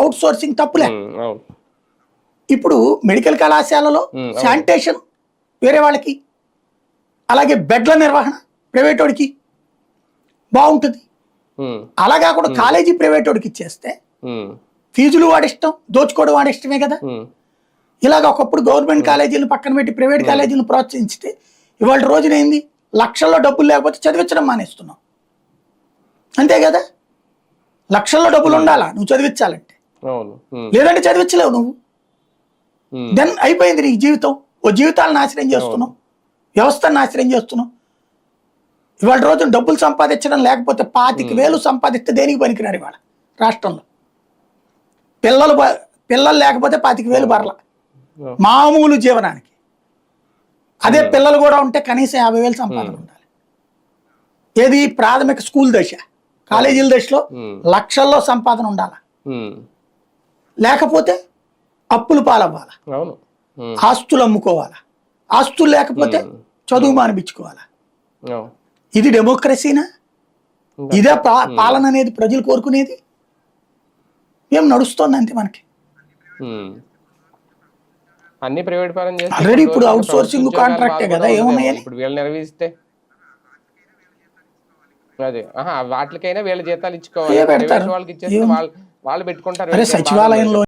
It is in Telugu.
అవుట్ సోర్సింగ్ తప్పులే. అవును. ఇప్పుడు మెడికల్ కళాశాలలో అవును. శానిటేషన్ వేరే వాళ్ళకి, అలాగే బెడ్ల నిర్వహణ ప్రైవేట్ వాడికి బాగుంటుంది. అలా కాకుండా కాలేజీ ప్రైవేట్ వాడికి ఇచ్చేస్తే ఫీజులు వాడిష్టం, దోచుకోవడం వాడిష్టమే కదా. ఇలాగ ఒకప్పుడు గవర్నమెంట్ కాలేజీలను పక్కన పెట్టి ప్రైవేట్ కాలేజీలను ప్రోత్సహించితే ఇవాళ రోజున ఏంది, లక్షల్లో డబ్బులు లేకపోతే చదివించడం మానేస్తున్నాం. అంతే కదా, లక్షల్లో డబ్బులు ఉండాలా నువ్వు చదివించాలంటే, లేదంటే చదివించలేవు నువ్వు. దెన్ అయిపోయింది నీ జీవితం. ఓ జీవితాలను నాశనం చేస్తున్నావు, వ్యవస్థను నాశనం చేస్తున్నావు. ఇవాళ రోజున డబ్బులు సంపాదించడం లేకపోతే 25,000 సంపాదిస్తే దేనికి పనికిరారు ఇవాళ రాష్ట్రంలో. పిల్లలు లేకపోతే 25,000 బరల మామూలు జీవనానికి. అదే పిల్లలు కూడా ఉంటే కనీసం 50,000 సంపాదన ఉండాలి. ఏది ప్రాథమిక స్కూల్ దశ, కాలేజీల దశలో లక్షల్లో సంపాదన ఉండాలి. లేకపోతే అప్పులు పాలవ్వాలా, ఆస్తులు అమ్ముకోవాలా, ఆస్తులు లేకపోతే చదువు మానిపించుకోవాలా. ఇది డెమోక్రసీనా? ఇదే పాలన అనేది ప్రజలు కోరుకునేది? ఏం నడుస్తోంది అంతే మనకి. అన్ని ప్రైవేట్ పరం చేస్తే ఆల్రెడీ ఇప్పుడు అవుట్ సోర్సింగ్ కాంట్రాక్టే కదా, ఏమున్నాయని ఇప్పుడు వీళ్ళు నిర్వహిస్తే అదే వాటికైనా వీళ్ళ జీతాలు ఇచ్చుకోవాలి, వాళ్ళకి ఇచ్చేస్తే వాళ్ళు పెట్టుకుంటారు. సచివాలయంలో